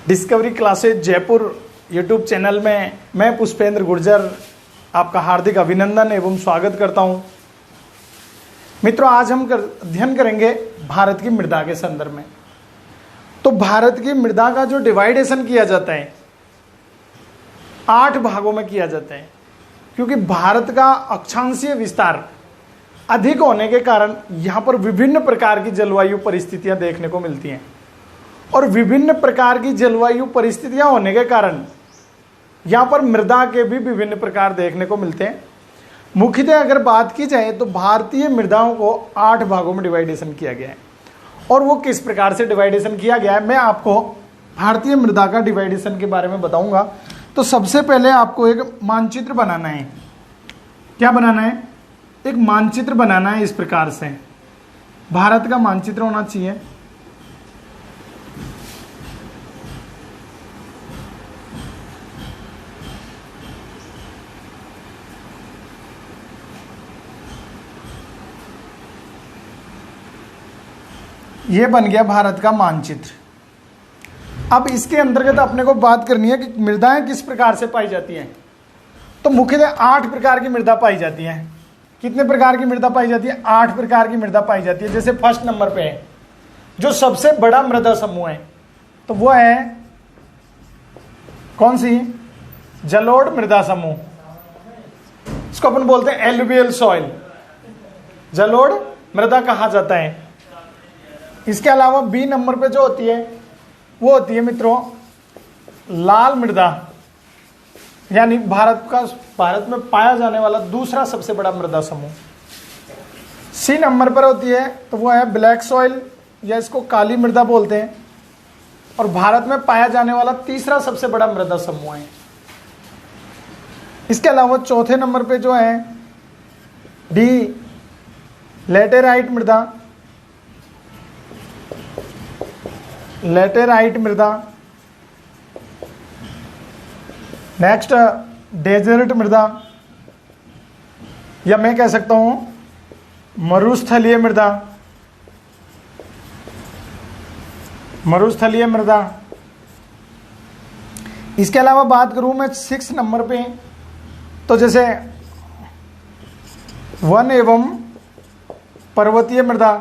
Discovery classes Jaipur YouTube channel में मैं पुष्पेंद्र गुर्जर आपका हार्दिक अभिनंदन एवं स्वागत करता हूं। मित्रों, आज हम अध्ययन करेंगे भारत की मृदा के संदर्भ में। तो भारत की मृदा का जो डिवाइडेशन किया जाता है 8 भागों में किया जाता है, क्योंकि भारत का अक्षांशीय विस्तार अधिक होने के कारण यहाँ पर विभिन्न प्रकार की जलवायु परिस्थितियां देखने को मिलती हैं और विभिन्न प्रकार की जलवायु परिस्थितियां होने के कारण यहाँ पर मृदा के भी विभिन्न प्रकार देखने को मिलते हैं। मुख्यतः अगर बात की जाए तो भारतीय मृदाओं को 8 भागों में डिवाइडेशन किया गया है। और वो किस प्रकार से डिवाइडेशन किया गया है मैं आपको भारतीय मृदा का डिवाइडेशन के बारे में बताऊंगा। तो सबसे पहले आपको एक मानचित्र बनाना है। क्या बनाना है? एक मानचित्र बनाना है। इस प्रकार से भारत का मानचित्र होना चाहिए। ये बन गया भारत का मानचित्र। अब इसके अंतर्गत अपने को बात करनी है कि मृदाएं किस प्रकार से पाई जाती हैं। तो मुख्यतः 8 प्रकार की मृदा पाई जाती है। कितने प्रकार की मृदा पाई जाती है? 8 प्रकार की मृदा पाई जाती है। जैसे फर्स्ट नंबर पे है जो सबसे बड़ा मृदा समूह है, तो वो है कौन सी? जलोढ़ मृदा समूह। इसको अपन बोलते हैं एलुवियल सॉइल, जलोढ़ मृदा कहा जाता है। इसके अलावा बी नंबर पे जो होती है वो होती है मित्रों लाल मृदा, यानी भारत में पाया जाने वाला दूसरा सबसे बड़ा मृदा समूह। सी नंबर पर होती है तो वो है ब्लैक सॉइल, या इसको काली मृदा बोलते हैं, और भारत में पाया जाने वाला तीसरा सबसे बड़ा मृदा समूह है। इसके अलावा चौथे नंबर पे जो है डी लैटेराइट मृदा, लैटेराइट मृदा। नेक्स्ट डेजर्ट मृदा, या मैं कह सकता हूं मरुस्थलीय मृदा, मरुस्थलीय मृदा। इसके अलावा बात करूं मैं 6 नंबर पे, तो जैसे वन एवं पर्वतीय मृदा,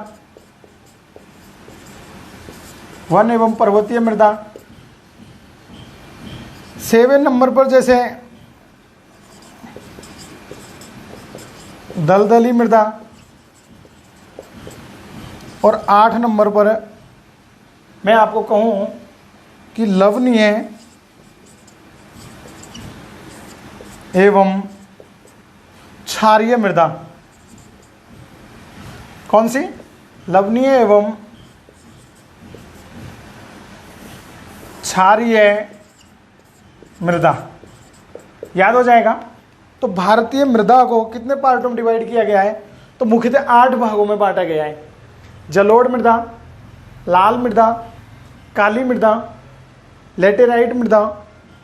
वन एवं पर्वतीय मृदा। 7 नंबर पर जैसे दलदली मृदा, और 8 नंबर पर मैं आपको कहूं कि लवणीय एवं क्षारीय मृदा। कौन सी? लवणीय एवं क्षारीय मृदा। याद हो जाएगा। तो भारतीय मृदा को कितने पार्टों में डिवाइड किया गया है? तो मुख्यतः 8 भागों में बांटा गया है। जलोढ़ मृदा, लाल मृदा, काली मृदा, लैटेराइट मृदा,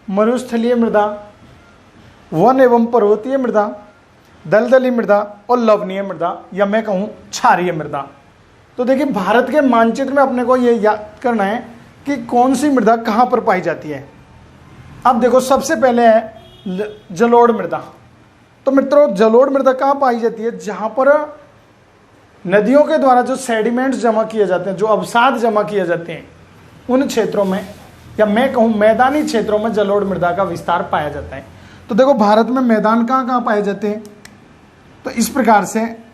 मरुस्थलीय मृदा, वन एवं पर्वतीय मृदा, दलदली मृदा और लवणीय मृदा, या मैं कहूँ क्षारीय मृदा। तो देखिए भारत के मानचित्र में अपने को ये याद करना है कि कौन सी मृदा कहाँ पर पाई जाती है। अब देखो सबसे पहले है जलोढ़ मृदा। तो मित्रों जलोढ़ मृदा कहाँ पाई जाती है? जहाँ पर नदियों के द्वारा जो सेडिमेंट्स जमा किए जाते हैं, जो अवसाद जमा किए जाते हैं, उन क्षेत्रों में, या मैं कहूँ मैदानी क्षेत्रों में जलोढ़ मृदा का विस्तार पाया जाता है। तो देखो भारत में मैदान कहाँ कहाँ पाए जाते हैं? तो इस प्रकार से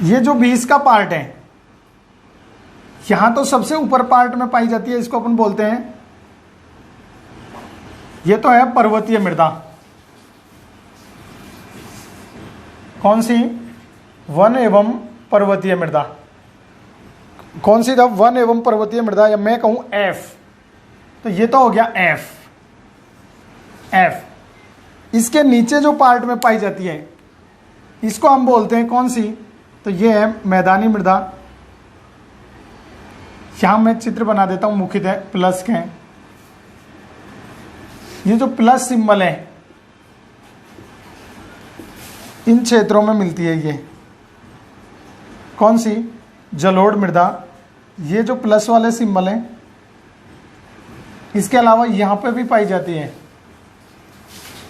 ये जो 20 का पार्ट है, यहां तो सबसे ऊपर पार्ट में पाई जाती है। इसको अपन बोलते हैं, ये तो है पर्वतीय मृदा। कौन सी? वन एवं पर्वतीय मृदा। कौन सी था? वन एवं पर्वतीय मृदा, या मैं कहूं एफ। तो ये तो हो गया एफ। इसके नीचे जो पार्ट में पाई जाती है इसको हम बोलते हैं कौन सी? तो ये है मैदानी मृदा। यहां मैं चित्र बना देता हूं मुख्यतः प्लस के। ये जो प्लस सिंबल है इन क्षेत्रों में मिलती है। ये कौन सी? जलोढ़ मृदा, ये जो प्लस वाले सिंबल हैं, इसके अलावा यहाँ पे भी पाई जाती है,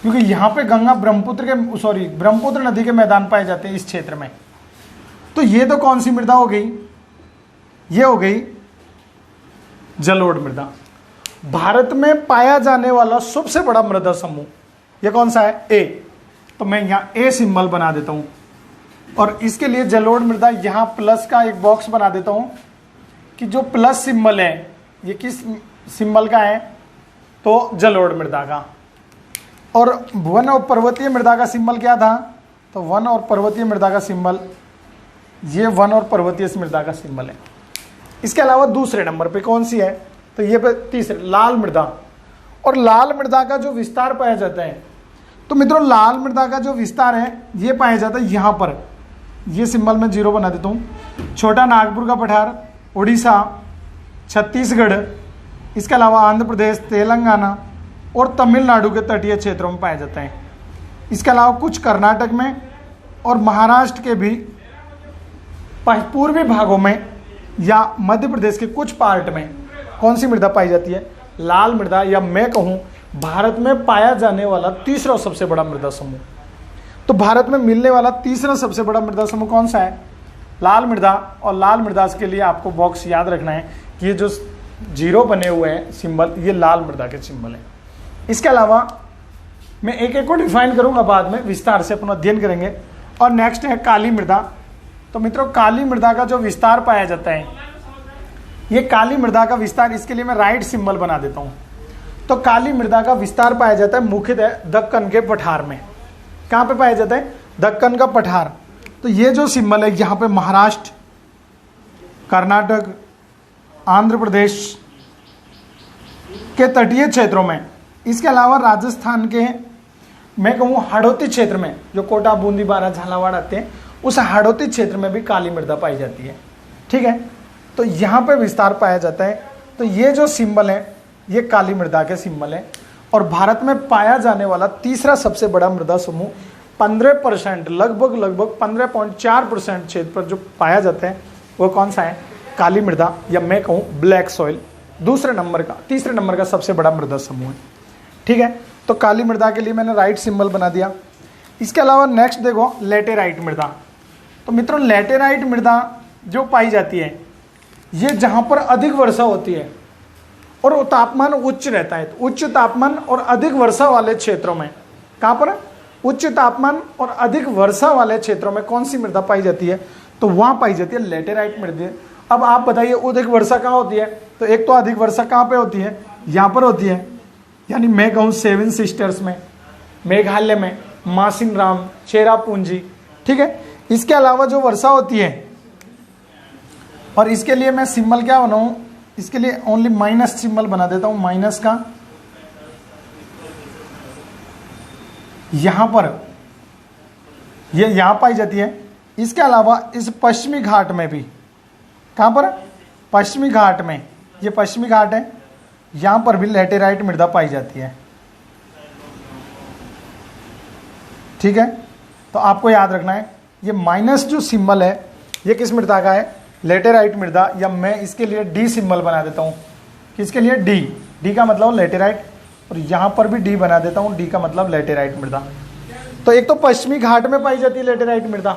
क्योंकि यहाँ पे गंगा ब्रह्मपुत्र नदी के मैदान पाए जाते हैं इस क्षेत्र में। तो ये तो कौन सी मृदा हो गई? ये हो गई जलोढ़ मृदा। भारत में पाया जाने वाला सबसे बड़ा मृदा समूह ये कौन सा है? ए। तो मैं यहाँ ए सिंबल बना देता हूं और इसके लिए जलोढ़ मृदा यहां प्लस का एक बॉक्स बना देता हूं कि जो प्लस सिंबल है ये किस सिंबल का है? तो जलोढ़ मृदा का। और वन और पर्वतीय मृदा का सिंबल क्या था? तो वन और पर्वतीय मृदा का सिंबल, ये वन और पर्वतीय मृदा का सिंबल है। इसके अलावा दूसरे नंबर पे कौन सी है? तो ये पे तीसरे लाल मृदा। और लाल मृदा का जो विस्तार पाया जाता है, तो मित्रों लाल मृदा का जो विस्तार है ये पाया जाता है यहाँ पर, ये सिंबल मैं 0 बना देता हूँ। छोटा नागपुर का पठार, उड़ीसा, छत्तीसगढ़, इसके अलावा आंध्र प्रदेश, तेलंगाना और तमिलनाडु के तटीय क्षेत्रों में पाया जाता है। इसके अलावा कुछ कर्नाटक में और महाराष्ट्र के भी पूर्वी भागों में या मध्य प्रदेश के कुछ पार्ट में कौन सी मृदा पाई जाती है? लाल मृदा, या मैं कहूं भारत में पाया जाने वाला तीसरा सबसे बड़ा मृदा समूह। तो भारत में मिलने वाला तीसरा सबसे बड़ा मृदा समूह कौन सा है? लाल मृदा। और लाल मृदा के लिए आपको बॉक्स याद रखना है कि ये जो 0 बने हुए हैं सिंबल, ये लाल मृदा के सिंबल हैं। इसके अलावा मैं एक एक को डिफाइन करूंगा, बाद में विस्तार से अपना अध्ययन करेंगे। और नेक्स्ट है काली मृदा। तो मित्रों काली मृदा का जो विस्तार पाया जाता है, ये काली मृदा का विस्तार, इसके लिए मैं राइट सिंबल बना देता हूं। तो काली मृदा का विस्तार पाया जाता है मुख्यतः दक्कन के पठार में। कहां पे पाया जाता है? दक्कन का पठार। तो ये जो सिंबल है यहाँ पे महाराष्ट्र, कर्नाटक, आंध्र प्रदेश के तटीय क्षेत्रों में, इसके अलावा राजस्थान के मैं कहूँ हाड़ौती क्षेत्र में, जो कोटा, बूंदी, बारा, झालावाड़ आते हैं, उस हाड़ौती क्षेत्र में भी काली मृदा पाई जाती है। ठीक है, तो यहाँ पे विस्तार पाया जाता है। तो ये जो सिंबल है ये काली मृदा के सिंबल है। और भारत में पाया जाने वाला तीसरा सबसे बड़ा मृदा समूह 15%, लगभग 15.4% क्षेत्र पर जो पाया जाता है वो कौन सा है? काली मृदा, या मैं कहूँ ब्लैक सॉइल, तीसरे नंबर का सबसे बड़ा मृदा समूह है। ठीक है, तो काली मृदा के लिए मैंने राइट सिंबल बना दिया। इसके अलावा नेक्स्ट देखो लेटेराइट मृदा। तो मित्रों लेटेराइट मृदा जो पाई जाती है ये जहां पर अधिक वर्षा होती है और तापमान उच्च रहता है, तो उच्च तापमान और अधिक वर्षा वाले क्षेत्रों में, कहां पर? उच्च तापमान और अधिक वर्षा वाले क्षेत्रों में कौन सी मृदा पाई जाती है? तो वहां पाई जाती है लेटेराइट मृदा। अब आप बताइए अधिक वर्षा कहां होती है? तो एक तो अधिक वर्षा कहां पे होती है? यहां पर होती है, यानी मैं कहूँ 7 सिस्टर्स में, मेघालय में, मासिनराम, चेरापूंजी। ठीक है, इसके अलावा जो वर्षा होती है, और इसके लिए मैं सिंबल क्या बनाऊं? इसके लिए ओनली माइनस सिंबल बना देता हूं, माइनस का। यहां पर ये यहां पाई जाती है। इसके अलावा इस पश्चिमी घाट में भी, कहां पर? पश्चिमी घाट में, ये पश्चिमी घाट है, यहां पर भी लेटेराइट मृदा पाई जाती है। ठीक है, तो आपको याद रखना है ये माइनस जो सिंबल है ये किस मृदा का है? लेटेराइट मृदा, या मैं इसके लिए डी सिंबल बना देता हूं। किसके लिए? डी का मतलब लेटेराइट, और यहां पर भी डी बना देता हूं, डी का मतलब लेटेराइट मृदा। तो एक तो पश्चिमी घाट में पाई जाती है लेटेराइट मृदा,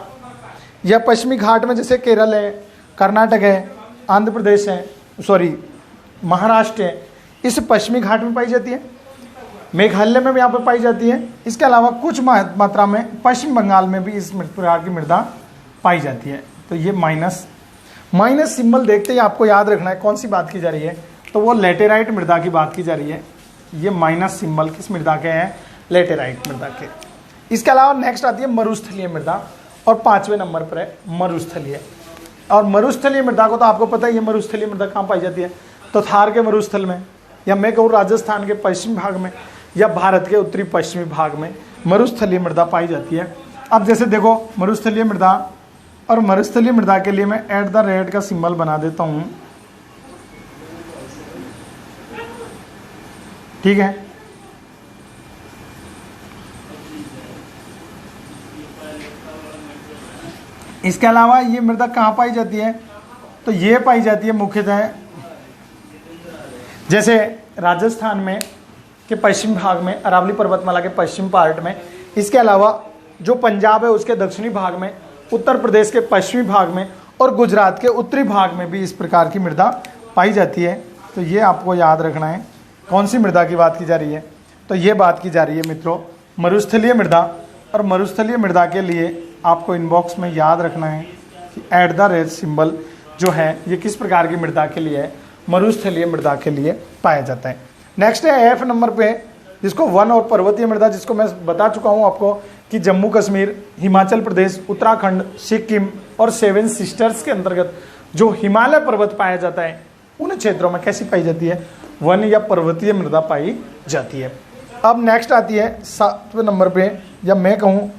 या पश्चिमी घाट में जैसे केरल है, कर्नाटक है, आंध्र प्रदेश है, महाराष्ट्र है, इस पश्चिमी घाट में पाई जाती है। मेघालय में भी यहाँ पर पाई जाती है। इसके अलावा कुछ मात्रा में पश्चिम बंगाल में भी इस प्रकार की मृदा पाई जाती है। तो ये माइनस सिंबल देखते ही आपको याद रखना है कौन सी बात की जा रही है, तो वो लेटेराइट मृदा की बात की जा रही है। ये माइनस सिंबल किस मृदा के हैं? लेटेराइट मृदा के। इसके अलावा नेक्स्ट आती है मरुस्थलीय मृदा, और 5वें नंबर पर है मरुस्थलीय। और मरुस्थलीय मृदा को तो आपको पता ही है, मरुस्थलीय मृदा कहाँ पाई जाती है? तो थार के मरुस्थल में, या मैं कहूँ राजस्थान के पश्चिमी भाग में, या भारत के उत्तरी पश्चिमी भाग में मरुस्थलीय मृदा पाई जाती है। अब जैसे देखो मरुस्थलीय मृदा, और मरुस्थलीय मृदा के लिए मैं @ का सिंबल बना देता हूं। ठीक है, इसके अलावा ये मृदा कहाँ पाई जाती है? तो ये पाई जाती है मुख्यतः जैसे राजस्थान में के पश्चिम भाग में, अरावली पर्वतमाला के पश्चिम पार्ट में, इसके अलावा जो पंजाब है उसके दक्षिणी भाग में, उत्तर प्रदेश के पश्चिमी भाग में और गुजरात के उत्तरी भाग में भी इस प्रकार की मृदा पाई जाती है। तो ये आपको याद रखना है। कौन सी मृदा की बात की जा रही है? तो ये बात की जा रही है मित्रों मरुस्थलीय मृदा। और मरुस्थलीय मृदा के लिए आपको इनबॉक्स में याद रखना है कि @ सिंबल जो है ये किस प्रकार की मृदा के लिए है, मरुस्थलीय मृदा के लिए पाया जाता है। नेक्स्ट है F नंबर पे, जिसको वन और पर्वतीय मृदा, जिसको मैं बता चुका हूँ आपको कि जम्मू कश्मीर, हिमाचल प्रदेश, उत्तराखंड, सिक्किम और 7 सिस्टर्स के अंतर्गत जो हिमालय पर्वत पाया जाता है उन क्षेत्रों में कैसी पाई जाती है? वन या पर्वतीय मृदा पाई जाती है। अब नेक्स्ट आती है 7वें नंबर पे, या मैं कहूँ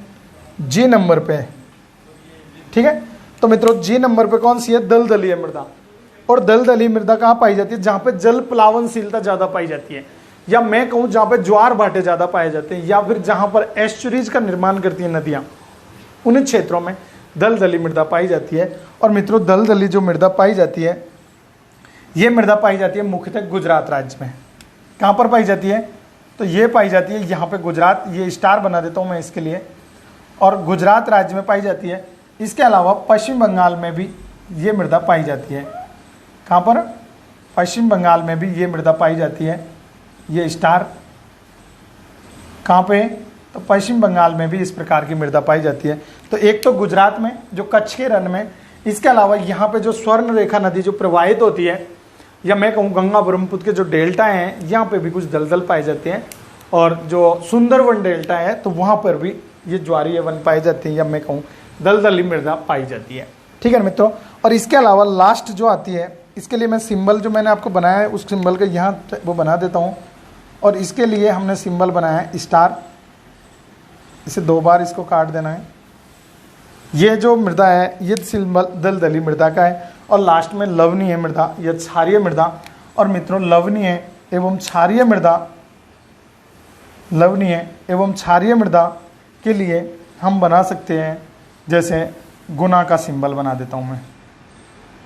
G नंबर पे, ठीक है। तो मित्रों G नंबर पे कौन सी है? दलदलीय मृदा। और दलदली मृदा कहाँ पाई जाती है? जहाँ पे जल प्लावनशीलता ज़्यादा पाई जाती है, या मैं कहूँ जहाँ पे ज्वार भाटे ज़्यादा पाए जाते हैं, या फिर जहाँ पर एस्चुरीज का निर्माण करती हैं नदियाँ, उन क्षेत्रों में दलदली मृदा पाई जाती है। और मित्रों दलदली जो मृदा पाई जाती है, ये मृदा पाई जाती है मुख्यतः गुजरात राज्य में। कहाँ पर पाई जाती है? तो ये पाई जाती है यहाँ पे गुजरात, ये स्टार बना देता हूँ मैं इसके लिए, और गुजरात राज्य में पाई जाती है। इसके अलावा पश्चिम बंगाल में भी ये मृदा पाई जाती है। कहाँ पर? पश्चिम बंगाल में भी ये मृदा पाई जाती है। ये स्टार कहाँ पे? तो पश्चिम बंगाल में भी इस प्रकार की मृदा पाई जाती है। तो एक तो गुजरात में जो कच्छ के रण में, इसके अलावा यहाँ पे जो स्वर्ण रेखा नदी जो प्रवाहित होती है, या मैं कहूँ गंगा ब्रह्मपुत्र के जो डेल्टा हैं, यहाँ पे भी कुछ दलदल पाए जाते हैं। और जो सुंदरवन डेल्टा है तो वहाँ पर भी ये ज्वारीय वन पाए जाते हैं, या मैं कहूँ दलदली मृदा पाई जाती है। ठीक है मित्रों। और इसके अलावा लास्ट जो आती है, इसके लिए मैं सिंबल जो मैंने आपको बनाया है उस सिंबल का यहाँ वो बना देता हूँ। और इसके लिए हमने सिंबल बनाया है स्टार, इसे 2 बार इसको काट देना है। ये जो मृदा है ये सिंबल दलदली मृदा का है। और लास्ट में लवणीय मृदा या क्षारीय मृदा। और मित्रों लवणीय एवं क्षारीय मृदा, लवणीय एवं क्षारीय मृदा के लिए हम बना सकते हैं, जैसे गुना का सिंबल बना देता हूँ मैं,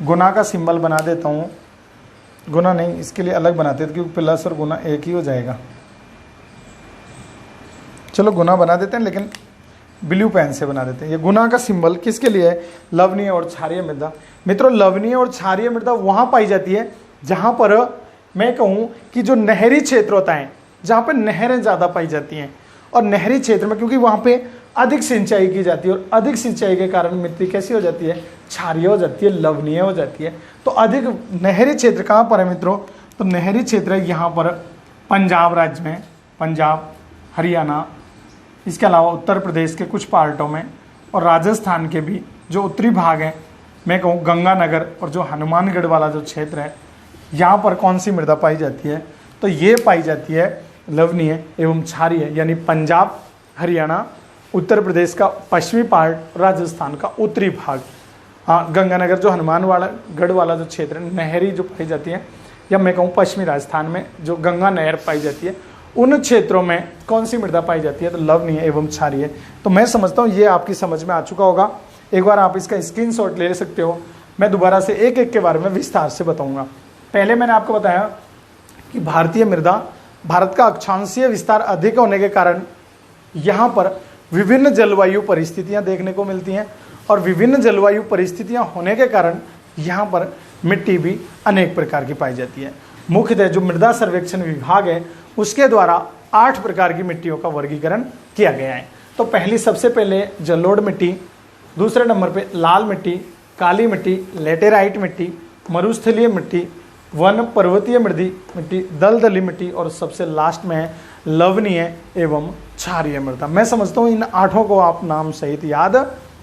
गुना का सिंबल बना देता हूँ। गुना नहीं, इसके लिए अलग बनाते हैं क्योंकि प्लस और गुना एक ही हो जाएगा। चलो गुना बना देते हैं, लेकिन ब्लू पेन से बना देते हैं। ये गुना का सिंबल किसके लिए है? लवणीय और क्षारीय मृदा। मित्रों लवणीय और क्षारीय मृदा वहाँ पाई जाती है जहाँ पर मैं कहूँ कि जो नहरी क्षेत्र होता है, जहाँ पर नहरें ज़्यादा पाई जाती हैं। और नहरी क्षेत्र में क्योंकि वहाँ पे अधिक सिंचाई की जाती है, और अधिक सिंचाई के कारण मिट्टी कैसी हो जाती है? क्षारीय हो जाती है, लवणीय हो जाती है। तो अधिक नहरी क्षेत्र कहाँ पर है मित्रों? तो नहरी क्षेत्र यहाँ पर पंजाब राज्य में, पंजाब, हरियाणा, इसके अलावा उत्तर प्रदेश के कुछ पार्टों में, और राजस्थान के भी जो उत्तरी भाग है, मैं कहूँ गंगानगर और जो हनुमानगढ़ वाला जो क्षेत्र है, यहाँ पर कौन सी मृदा पाई जाती है? तो ये पाई जाती है लवणीय एवं क्षारीय, यानी पंजाब, हरियाणा, उत्तर प्रदेश का पश्चिमी पार्ट, राजस्थान का उत्तरी भाग। हाँ, गंगानगर जो हनुमानगढ़ वाला जो क्षेत्र है, नहरी जो पाई जाती है, या मैं कहूँ पश्चिमी राजस्थान में जो गंगा नहर पाई जाती है, उन क्षेत्रों में कौन सी मृदा पाई जाती है? तो लवणीय एवं क्षारीय। तो मैं समझता हूँ ये आपकी समझ में आ चुका होगा। एक बार आप इसका स्क्रीनशॉट ले सकते हो। मैं दोबारा से एक एक के बारे में विस्तार से बताऊंगा। पहले मैंने आपको बताया कि भारतीय मृदा, भारत का अक्षांशीय विस्तार अधिक होने के कारण यहाँ पर विभिन्न जलवायु परिस्थितियाँ देखने को मिलती हैं, और विभिन्न जलवायु परिस्थितियाँ होने के कारण यहाँ पर मिट्टी भी अनेक प्रकार की पाई जाती है। मुख्यतः जो मृदा सर्वेक्षण विभाग है उसके द्वारा 8 प्रकार की मिट्टियों का वर्गीकरण किया गया है। तो पहली सबसे पहले जलोढ़ मिट्टी, दूसरे नंबर पे लाल मिट्टी, काली मिट्टी, लेटेराइट मिट्टी, मरुस्थलीय मिट्टी, वन पर्वतीय मिट्टी, दलदली मिट्टी, और सबसे लास्ट में है लवणीय एवं क्षारीय मृदा। मैं समझता हूँ इन 8 को आप नाम सहित याद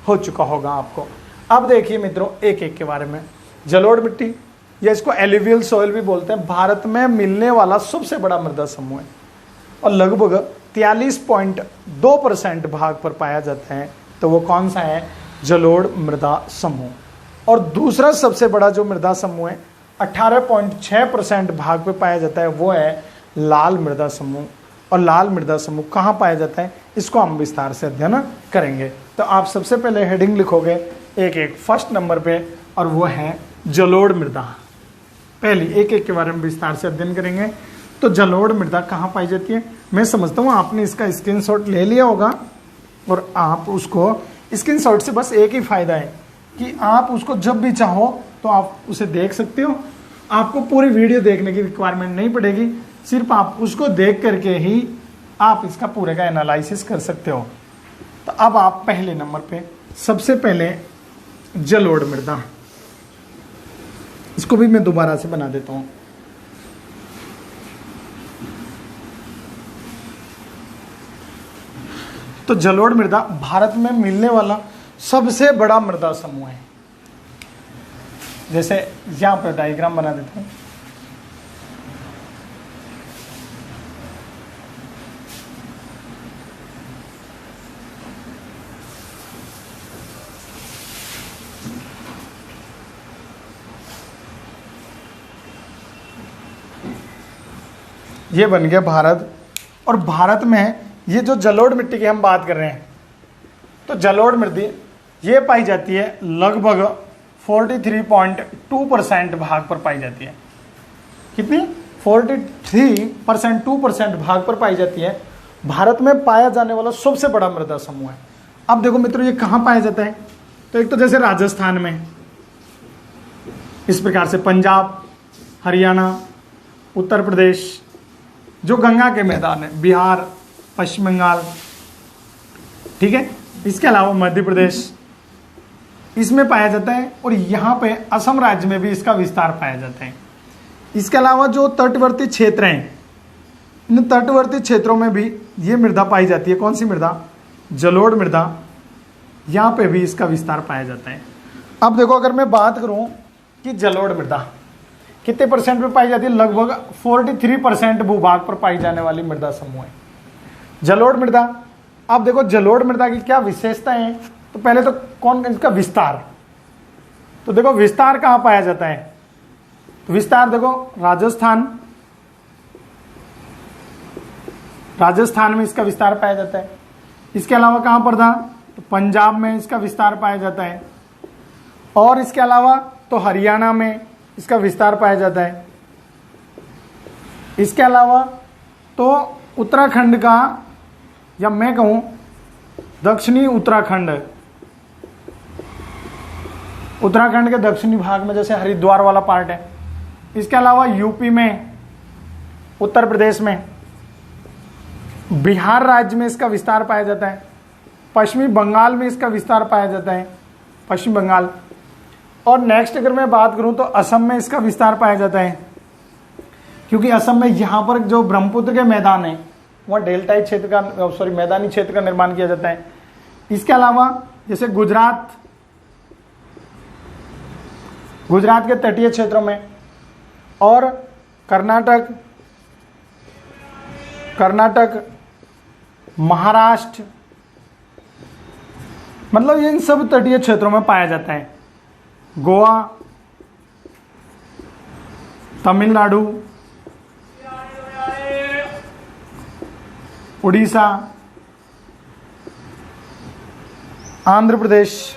हो चुका होगा आपको। अब देखिए मित्रों एक एक के बारे में। जलोढ़ मिट्टी, या इसको एलुवियल सॉइल भी बोलते हैं, भारत में मिलने वाला सबसे बड़ा मृदा समूह है और लगभग 43.2% भाग पर पाया जाता है। तो वो कौन सा है? जलोढ़ मृदा समूह। और दूसरा सबसे बड़ा जो मृदा समूह है 18.6% भाग पे पाया जाता है, वो है लाल मृदा समूह। और लाल मृदा समूह कहाँ पाया जाता है, इसको हम विस्तार से अध्ययन करेंगे। तो आप सबसे पहले हेडिंग लिखोगे एक एक फर्स्ट नंबर पे, और वो है जलोढ़ मृदा। पहली एक एक के बारे में विस्तार से अध्ययन करेंगे। तो जलोढ़ मृदा कहाँ पाई जाती है? मैं समझता हूँ आपने इसका स्क्रीनशॉट ले लिया होगा और आप उसको स्क्रीनशॉट से बस एक ही फायदा है कि आप उसको जब भी चाहो तो आप उसे देख सकते हो। आपको पूरी वीडियो देखने की रिक्वायरमेंट नहीं पड़ेगी, सिर्फ आप उसको देख करके ही आप इसका पूरे का एनालिसिस कर सकते हो। तो अब आप पहले नंबर पे सबसे पहले जलोढ़ मृदा, इसको भी मैं दोबारा से बना देता हूं। तो जलोढ़ मृदा भारत में मिलने वाला सबसे बड़ा मृदा समूह है। जैसे यहां पर डायग्राम बना देता हूं। ये बन गया भारत। और भारत में ये जो जलोढ़ मिट्टी की हम बात कर रहे हैं, तो जलोढ़ मिट्टी ये पाई जाती है लगभग 43.2% भाग पर पाई जाती है। कितनी? 43% 2% भाग पर पाई जाती है। भारत में पाया जाने वाला सबसे बड़ा मृदा समूह है। अब देखो मित्रों, ये कहाँ पाया जाता है? तो एक तो जैसे राजस्थान में, इस प्रकार से पंजाब, हरियाणा, उत्तर प्रदेश, जो गंगा के मैदान है, बिहार, पश्चिम बंगाल, ठीक है। इसके अलावा मध्य प्रदेश, इसमें पाया जाता है। और यहाँ पे असम राज्य में भी इसका विस्तार पाया जाता है। इसके अलावा जो तटवर्ती क्षेत्र हैं, इन तटवर्ती क्षेत्रों में भी ये मृदा पाई जाती है। कौन सी मृदा? जलोढ़ मृदा। यहाँ पे भी इसका विस्तार पाया जाता है। अब देखो, अगर मैं बात करूँ कि जलोढ़ मृदा कितने परसेंट पे पाई जाती है? लगभग 43% भूभाग पर पाई जाने वाली मृदा समूह है जलोढ़ मृदा। अब देखो जलोढ़ मृदा की क्या विशेषताएं हैं। तो पहले तो कौन इसका विस्तार, तो देखो विस्तार कहाँ पाया जाता है? तो विस्तार देखो राजस्थान में इसका विस्तार पाया जाता है। इसके अलावा कहाँ पर था? तो पंजाब में इसका विस्तार पाया जाता है। और इसके अलावा तो हरियाणा में इसका विस्तार पाया जाता है। इसके अलावा तो उत्तराखंड का, या मैं कहूं दक्षिणी उत्तराखंड के दक्षिणी भाग में, जैसे हरिद्वार वाला पार्ट है। इसके अलावा यूपी में, उत्तर प्रदेश में, बिहार राज्य में इसका विस्तार पाया जाता है। पश्चिमी बंगाल में इसका विस्तार पाया जाता है, पश्चिम बंगाल। और नेक्स्ट अगर मैं बात करूं तो असम में इसका विस्तार पाया जाता है, क्योंकि असम में यहां पर जो ब्रह्मपुत्र के मैदान है वहां डेल्टाई क्षेत्र का, मैदानी क्षेत्र का निर्माण किया जाता है। इसके अलावा जैसे गुजरात के तटीय क्षेत्रों में, और कर्नाटक, महाराष्ट्र, मतलब इन सब तटीय क्षेत्रों में पाया जाता है। गोवा, तमिलनाडु, उड़ीसा, आंध्र प्रदेश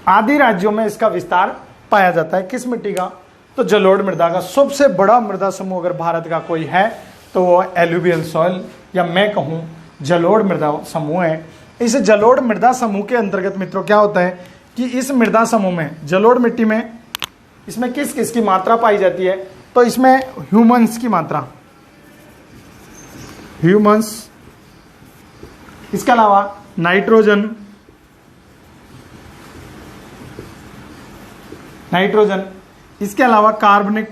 आदि राज्यों में इसका विस्तार पाया जाता है। किस मिट्टी का? तो जलोढ़ मृदा का। सबसे बड़ा मृदा समूह अगर भारत का कोई है तो वो एलुवियल सॉइल, या मैं कहूं जलोढ़ मृदा समूह है। इस जलोढ़ मृदा समूह के अंतर्गत मित्रों क्या होता है कि इस मृदा समूह में, जलोढ़ मिट्टी में, इसमें किस किस की मात्रा पाई जाती है? तो इसमें ह्यूमस की मात्रा, इसके अलावा नाइट्रोजन, इसके अलावा कार्बनिक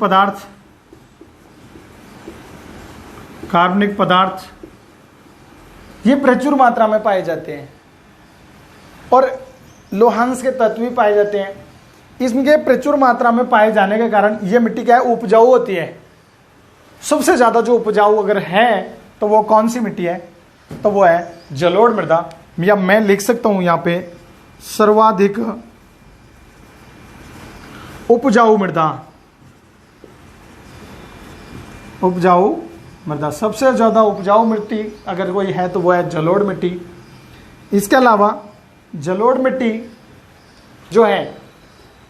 पदार्थ ये प्रचुर मात्रा में पाए जाते हैं। और लोहांश के तत्व भी पाए जाते हैं। इसके प्रचुर मात्रा में पाए जाने के कारण ये मिट्टी क्या है? उपजाऊ होती है। सबसे ज्यादा जो उपजाऊ अगर है तो वो कौन सी मिट्टी है? तो वो है जलोढ़ मृदा। या मैं लिख सकता हूं यहां पे सर्वाधिक उपजाऊ मृदा, सबसे ज्यादा उपजाऊ मिट्टी अगर कोई है तो वो है जलोढ़ मिट्टी। इसके अलावा जलोढ़ मिट्टी जो है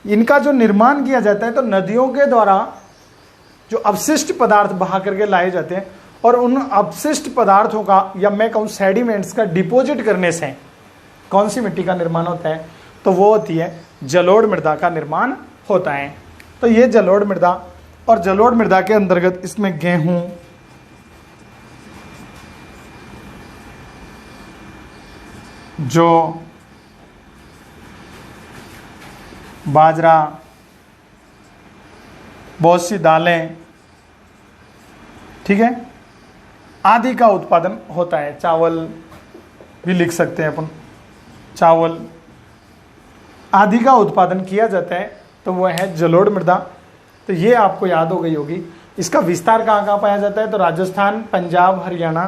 इनका जो निर्माण किया जाता है तो नदियों के द्वारा जो अपशिष्ट पदार्थ बहा करके लाए जाते हैं और उन अपशिष्ट पदार्थों का या मैं कहूँ सेडिमेंट्स का डिपॉजिट करने से कौन सी मिट्टी का निर्माण होता है, तो वो होती है जलोढ़ मृदा का निर्माण होता है। तो ये जलोढ़ मृदा, और जलोढ़ मृदा के अंतर्गत इसमें गेहूं, जौ, बाजरा, बहुत सी दालें, ठीक है, आदि का उत्पादन होता है। चावल भी लिख सकते हैं अपन, चावल आदि का उत्पादन किया जाता है, तो वह है जलोढ़ मृदा। तो ये आपको याद हो गई होगी। इसका विस्तार कहाँ कहाँ पाया जाता है, तो राजस्थान, पंजाब, हरियाणा,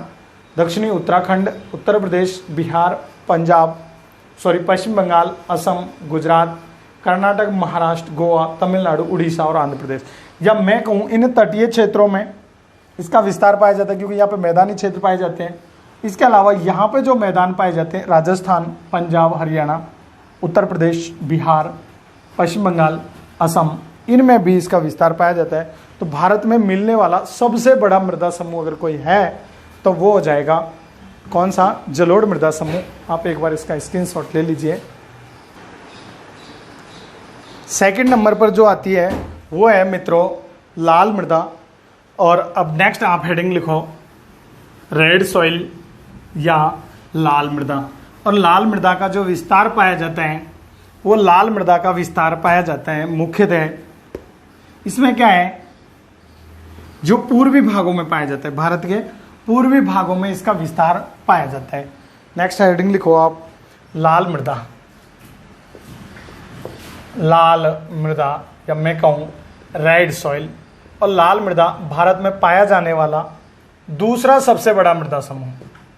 दक्षिणी उत्तराखंड, उत्तर प्रदेश, बिहार, पश्चिम बंगाल, असम, गुजरात, कर्नाटक, महाराष्ट्र, गोवा, तमिलनाडु, उड़ीसा और आंध्र प्रदेश, या मैं कहूँ इन तटीय क्षेत्रों में इसका विस्तार पाया जाता है, क्योंकि यहाँ पे मैदानी क्षेत्र पाए जाते हैं। इसके अलावा यहाँ पे जो मैदान पाए जाते हैं, राजस्थान, पंजाब, हरियाणा, उत्तर प्रदेश, बिहार, पश्चिम बंगाल, असम, इनमें भी इसका विस्तार पाया जाता है। तो भारत में मिलने वाला सबसे बड़ा मृदा समूह अगर कोई है तो वो हो जाएगा कौन सा, जलोढ़ मृदा समूह। आप एक बार इसका स्क्रीनशॉट ले लीजिए। सेकंड नंबर पर जो आती है वो है मित्रों लाल मृदा। और अब नेक्स्ट आप हेडिंग लिखो रेड सॉइल या लाल मृदा। और लाल मृदा का जो विस्तार पाया जाता है वो लाल मृदा का विस्तार पाया जाता है मुख्यतः इसमें क्या है, जो पूर्वी भागों में पाया जाता है, भारत के पूर्वी भागों में इसका विस्तार पाया जाता है। नेक्स्ट हेडिंग लिखो आप लाल मृदा। लाल मृदा या मैं कहूँ रेड सॉइल। और लाल मृदा भारत में पाया जाने वाला दूसरा सबसे बड़ा मृदा समूह।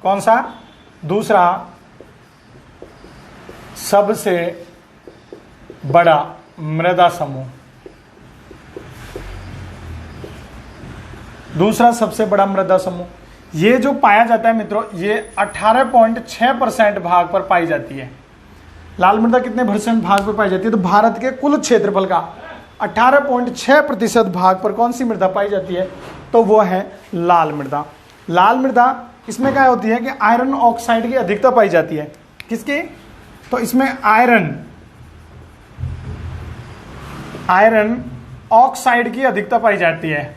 कौन सा? दूसरा सबसे बड़ा मृदा समूह। दूसरा सबसे बड़ा मृदा समूह ये जो पाया जाता है मित्रों, ये 18.6% भाग पर पाई जाती है। लाल मृदा कितने % भाग पर पाई जाती है? तो भारत के कुल क्षेत्रफल का 18.6% भाग पर कौन सी मृदा पाई जाती है? तो वो है लाल मृदा। लाल मृदा इसमें क्या होती है कि आयरन ऑक्साइड की अधिकता पाई जाती है। किसकी? तो इसमें आयरन ऑक्साइड की अधिकता पाई जाती है।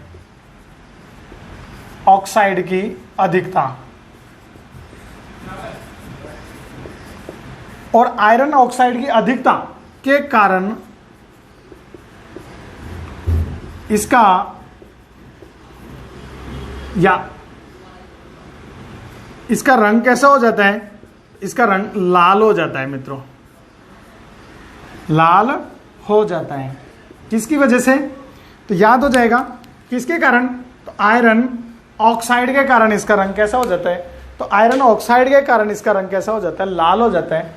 ऑक्साइड की अधिकता। और आयरन ऑक्साइड की अधिकता के कारण इसका रंग कैसा हो जाता है? इसका रंग लाल हो जाता है मित्रों, लाल हो जाता है। किसकी वजह से? तो याद हो जाएगा किसके कारण? तो आयरन ऑक्साइड के कारण इसका रंग कैसा हो जाता है? तो आयरन ऑक्साइड के कारण इसका रंग कैसा हो जाता है? लाल हो जाता है।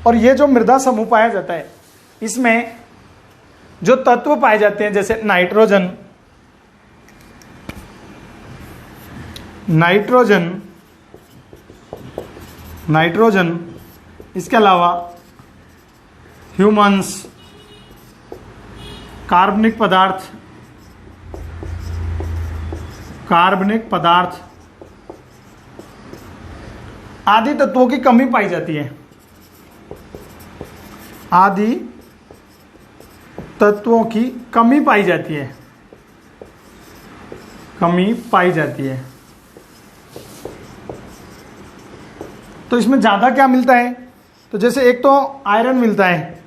और ये जो मृदा समूह पाया जाता है इसमें जो तत्व पाए जाते हैं जैसे नाइट्रोजन, इसके अलावा ह्यूमस, कार्बनिक पदार्थ आदि तत्वों की कमी पाई जाती है। आदि तत्वों की कमी पाई जाती है। तो इसमें ज्यादा क्या मिलता है? तो जैसे एक तो आयरन मिलता है,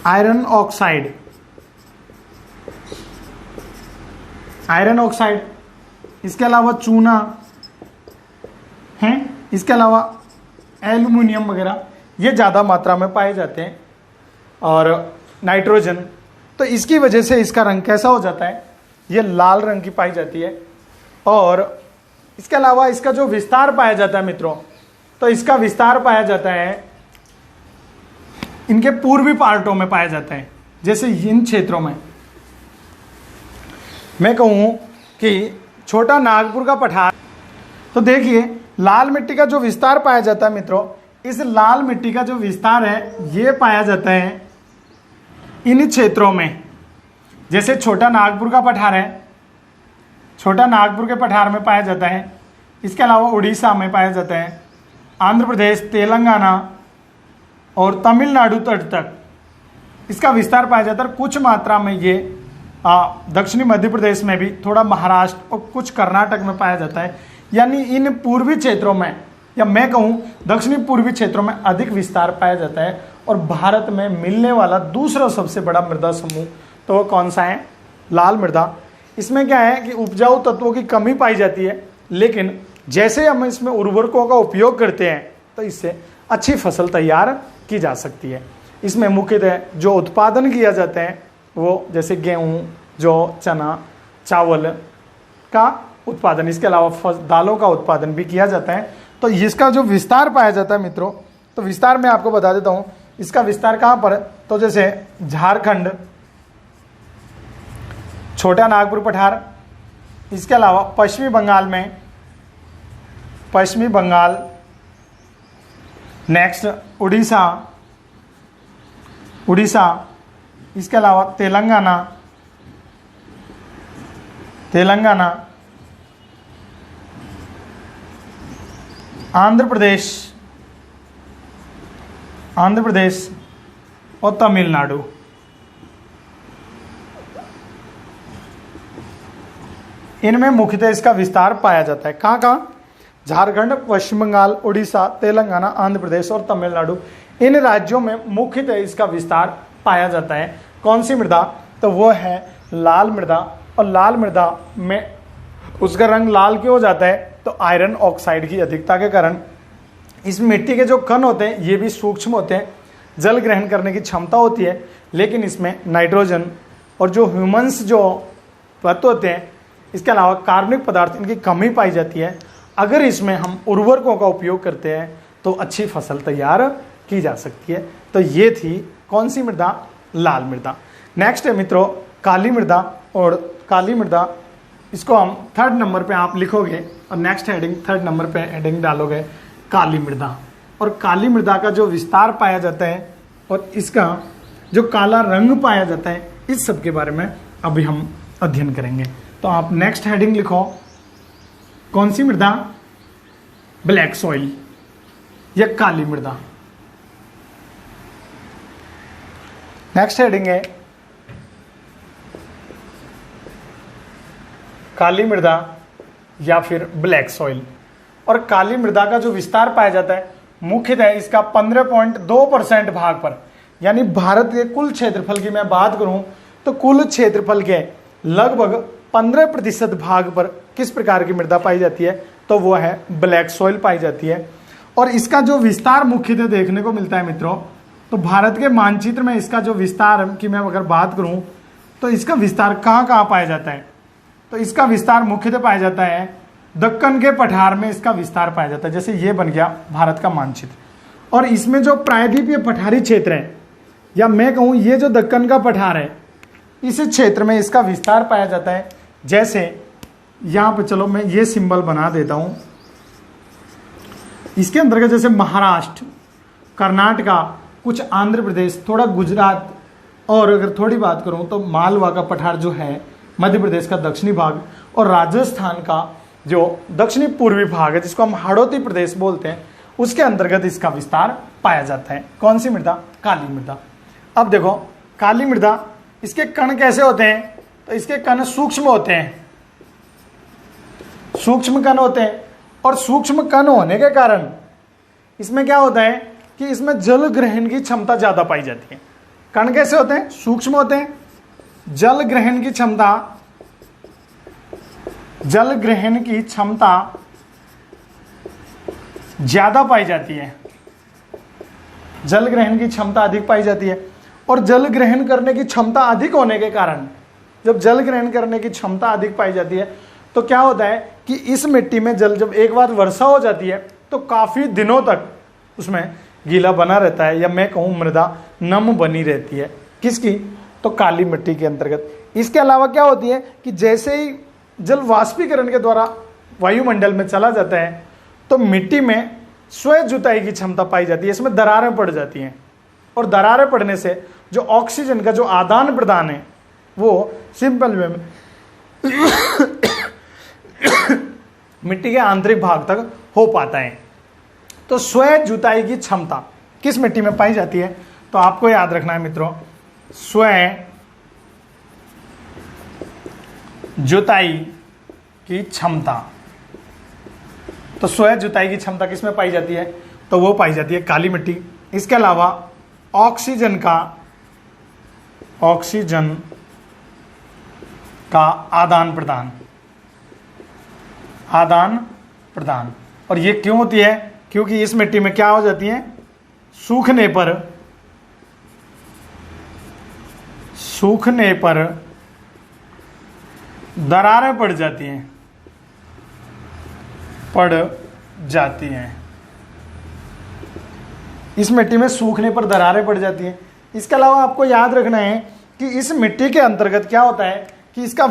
आयरन ऑक्साइड, इसके अलावा चूना है, इसके अलावा एल्युमिनियम वगैरह ये ज्यादा मात्रा में पाए जाते हैं। और नाइट्रोजन, तो इसकी वजह से इसका रंग कैसा हो जाता है? ये लाल रंग की पाई जाती है। और इसके अलावा इसका जो विस्तार पाया जाता है मित्रों, तो इसका विस्तार पाया जाता है इनके पूर्वी पार्टों में पाया जाता है। जैसे इन क्षेत्रों में मैं कहूं कि छोटा नागपुर का पठार, तो देखिए लाल मिट्टी का जो विस्तार पाया जाता है मित्रों, इस लाल मिट्टी का जो विस्तार है ये पाया जाता है इन क्षेत्रों में, जैसे छोटा नागपुर का पठार है, छोटा नागपुर के पठार में पाया जाता है। इसके अलावा उड़ीसा में पाया जाता है, आंध्र प्रदेश, तेलंगाना और तमिलनाडु तट तक इसका विस्तार पाया जाता है। कुछ मात्रा में ये दक्षिणी मध्य प्रदेश में भी, थोड़ा महाराष्ट्र और कुछ कर्नाटक में पाया जाता है। यानी इन पूर्वी क्षेत्रों में, या मैं कहूँ दक्षिणी पूर्वी क्षेत्रों में अधिक विस्तार पाया जाता है। और भारत में मिलने वाला दूसरा सबसे बड़ा मृदा समूह तो वो कौन सा है? लाल मृदा। इसमें क्या है कि उपजाऊ तत्वों की कमी पाई जाती है, लेकिन जैसे हम इसमें उर्वरकों का उपयोग करते हैं तो इससे अच्छी फसल तैयार की जा सकती है। इसमें मुख्यतः जो उत्पादन किया जाता है वो जैसे गेहूँ, जौ, चना, चावल का उत्पादन, इसके अलावा दालों का उत्पादन भी किया जाता है। तो इसका जो विस्तार पाया जाता है मित्रों, तो विस्तार मैं आपको बता देता हूँ। इसका विस्तार कहाँ पर? तो जैसे झारखंड, छोटा नागपुर पठार, इसके अलावा पश्चिमी बंगाल में, पश्चिमी बंगाल, नेक्स्ट उड़ीसा, उड़ीसा, इसके अलावा तेलंगाना, तेलंगाना, आंध्र प्रदेश, आंध्र प्रदेश और तमिलनाडु। इनमें मुख्यतः इसका विस्तार पाया जाता है। कहाँ कहाँ? झारखंड, पश्चिम बंगाल, उड़ीसा, तेलंगाना, आंध्र प्रदेश और तमिलनाडु, इन राज्यों में मुख्यतः इसका विस्तार पाया जाता है। कौन सी मृदा? तो वो है लाल मृदा। और लाल मृदा में उसका रंग लाल क्यों हो जाता है? तो आयरन ऑक्साइड की अधिकता के कारण। इस मिट्टी के जो कण होते हैं ये भी सूक्ष्म होते हैं, जल ग्रहण करने की क्षमता होती है, लेकिन इसमें नाइट्रोजन और जो ह्यूमन्स जो तत्व होते हैं, इसके अलावा कार्बनिक पदार्थ, इनकी कमी पाई जाती है। अगर इसमें हम उर्वरकों का उपयोग करते हैं तो अच्छी फसल तैयार की जा सकती है। तो ये थी कौन सी मृदा? लाल मृदा। नेक्स्ट है मित्रों काली मृदा। और काली मृदा, इसको हम 3rd नंबर पे आप लिखोगे और नेक्स्ट हेडिंग 3rd नंबर पे हेडिंग डालोगे काली मृदा। और काली मृदा का जो विस्तार पाया जाता है और इसका जो काला रंग पाया जाता है, इस सब के बारे में अभी हम अध्ययन करेंगे। तो आप नेक्स्ट हेडिंग लिखो, कौन सी मृदा? ब्लैक सॉइल या काली मृदा। नेक्स्ट हेडिंग है काली मृदा या फिर ब्लैक सॉइल। और काली मृदा का जो विस्तार पाया जाता है मुख्यतः इसका 15.2% भाग पर, यानी भारत के कुल क्षेत्रफल की मैं बात करूं तो कुल क्षेत्रफल के लगभग 15% भाग पर किस प्रकार की मृदा पाई जाती है? तो वो है ब्लैक सॉइल पाई जाती है। और इसका जो विस्तार मुख्यतः देखने को मिलता है मित्रों, तो भारत के मानचित्र में इसका जो विस्तार की मैं अगर बात करूं तो इसका विस्तार कहाँ कहाँ पाया जाता है? तो इसका विस्तार मुख्यतः पाया जाता है दक्कन के पठार में, इसका विस्तार पाया जाता है। जैसे ये बन गया भारत का मानचित्र। और इसमें जो प्रायद्वीपीय पठारी क्षेत्र है, या मैं कहूँ ये जो दक्कन का पठार है, इस क्षेत्र में इसका विस्तार पाया जाता है। जैसे यहाँ पे चलो मैं ये सिंबल बना देता हूँ, इसके अंतर्गत जैसे महाराष्ट्र, कर्नाटका, कुछ आंध्र प्रदेश, थोड़ा गुजरात, और अगर थोड़ी बात करूं तो मालवा का पठार जो है मध्य प्रदेश का दक्षिणी भाग, और राजस्थान का जो दक्षिणी पूर्वी भाग है जिसको हम हाड़ौती प्रदेश बोलते हैं, उसके अंतर्गत इसका विस्तार पाया जाता है। कौन सी मृदा? काली मृदा। अब देखो काली मृदा, इसके कण कैसे होते हैं? तो इसके कण सूक्ष्म होते हैं, सूक्ष्म कण होते हैं। और सूक्ष्म कण होने के कारण इसमें क्या होता है कि इसमें जल ग्रहण की क्षमता ज्यादा पाई जाती है। कण कैसे होते हैं? सूक्ष्म होते हैं। जल ग्रहण की क्षमता, जल ग्रहण की क्षमता ज्यादा पाई जाती है, जल ग्रहण की क्षमता अधिक पाई जाती है। और जल ग्रहण करने की क्षमता अधिक होने के कारण, जब जल ग्रहण करने की क्षमता अधिक पाई जाती है तो क्या होता है कि इस मिट्टी में जल जब एक बार वर्षा हो जाती है तो काफी दिनों तक उसमें गीला बना रहता है, या मैं कहूँ मृदा नम बनी रहती है। किसकी? तो काली मिट्टी के अंतर्गत। इसके अलावा क्या होती है कि जैसे ही जल वाष्पीकरण के द्वारा वायुमंडल में चला जाता है तो मिट्टी में स्व जुताई की क्षमता पाई जाती है। इसमें दरारें पड़ जाती हैं और दरारें पड़ने से जो ऑक्सीजन का जो आदान प्रदान है वो सिंपल वे में मिट्टी के आंतरिक भाग तक हो पाता है। तो स्व जुताई की क्षमता किस मिट्टी में पाई जाती है? तो आपको याद रखना है मित्रों, स्व जुताई की क्षमता। तो स्व जुताई की क्षमता किस में पाई जाती है? तो वो पाई जाती है काली मिट्टी। इसके अलावा ऑक्सीजन का आदान प्रदान। और ये क्यों होती है? क्योंकि इस मिट्टी में क्या हो जाती है, सूखने पर दरारें पड़ जाती हैं। इस मिट्टी में सूखने पर दरारें पड़ जाती हैं। इसके अलावा आपको याद रखना है कि इस मिट्टी के अंतर्गत क्या होता है कि इसका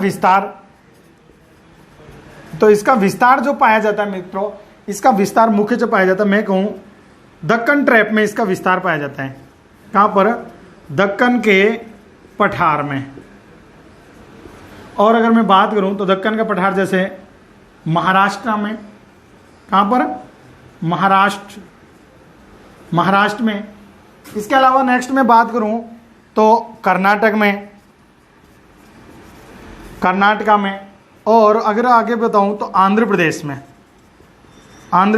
विस्तार जो पाया जाता है मित्रों, इसका विस्तार मुख्य जो पाया जाता है, मैं कहूं दक्कन ट्रैप में इसका विस्तार पाया जाता है। कहां पर? दक्कन के पठार में। और अगर मैं बात करूं तो दक्कन का पठार जैसे महाराष्ट्र में, कहां पर? महाराष्ट्र में। इसके अलावा नेक्स्ट में बात करूं तो कर्नाटका में, और अगर आगे बताऊं तो आंध्र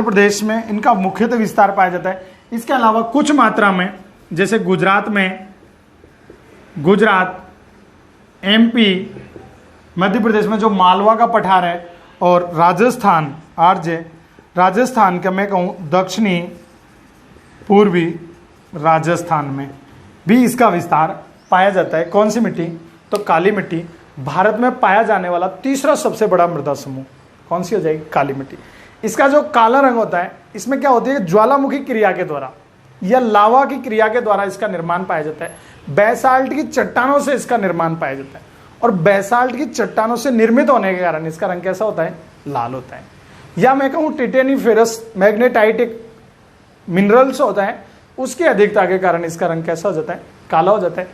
प्रदेश में इनका मुख्यतः विस्तार पाया जाता है। इसके अलावा कुछ मात्रा में जैसे गुजरात, एमपी, मध्य प्रदेश में जो मालवा का पठार है, और राजस्थान का मैं कहूँ दक्षिणी पूर्वी राजस्थान में भी इसका विस्तार पाया जाता है। कौन सी मिट्टी? तो काली मिट्टी। भारत में पाया जाने वाला तीसरा सबसे बड़ा मृदा समूह कौन सी हो जाएगी? काली मिट्टी। इसका जो काला रंग होता है, इसमें क्या होती है, ज्वालामुखी क्रिया के द्वारा या लावा की क्रिया के द्वारा इसका निर्माण पाया जाता है। बेसाल्ट की चट्टानों से इसका निर्माण पाया जाता है, और बेसाल्ट की चट्टानों से निर्मित होने के कारण इसका रंग कैसा होता है? लाल होता है। या मैं कहूँ टिटेनिफेरस मैग्नेटाइटिक मिनरल्स होता है, उसकी अधिकता के कारण इसका रंग कैसा हो जाता है? काला हो जाता है।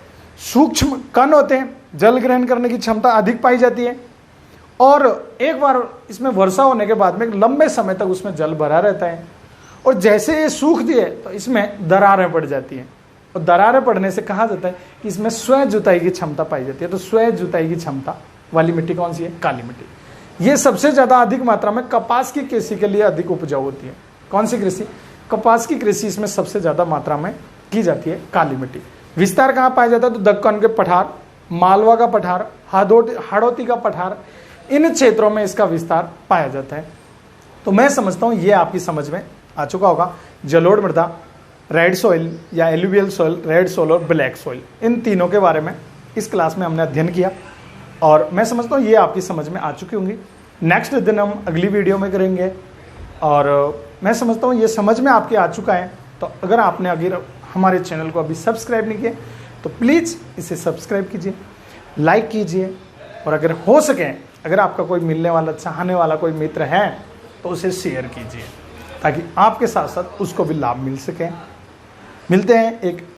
सूक्ष्म कण होते हैं, जल ग्रहण करने की क्षमता अधिक पाई जाती है, और एक बार इसमें वर्षा होने के बाद में लंबे समय तक उसमें जल भरा रहता है, और जैसे ये सूखती है तो इसमें दरारें पड़ जाती हैं, और दरारें पड़ने से कहा जाता है कि इसमें स्व जुताई की क्षमता पाई जाती है। तो स्व जुताई की क्षमता वाली मिट्टी कौन सी है? काली मिट्टी। ये सबसे ज्यादा अधिक मात्रा में कपास की कृषि के लिए अधिक उपजाऊ होती है। कौन सी कृषि? कपास की कृषि इसमें सबसे ज्यादा मात्रा में की जाती है काली मिट्टी। विस्तार कहाँ पाया जाता है? तो दक्कन के पठार, मालवा का पठार, हाड़ौती का पठार, इन क्षेत्रों में इसका विस्तार पाया जाता है। तो मैं समझता हूं ये आपकी समझ में आ चुका होगा। जलोढ़ मृदा, रेड सॉइल या एलुवियल सॉइल, रेड सॉइल और ब्लैक सॉइल, इन तीनों के बारे में इस क्लास में हमने अध्ययन किया, और मैं समझता हूँ ये आपकी समझ में आ चुकी होंगी। नेक्स्ट दिन हम अगली वीडियो में करेंगे, और मैं समझता हूँ ये समझ में आपके आ चुका है। तो अगर आपने अगर हमारे चैनल को अभी सब्सक्राइब नहीं किया तो प्लीज़ इसे सब्सक्राइब कीजिए, लाइक कीजिए, और अगर हो सके, अगर आपका कोई मिलने वाला, चाहने वाला कोई मित्र है तो उसे शेयर कीजिए, ताकि आपके साथ साथ उसको भी लाभ मिल सके। मिलते हैं एक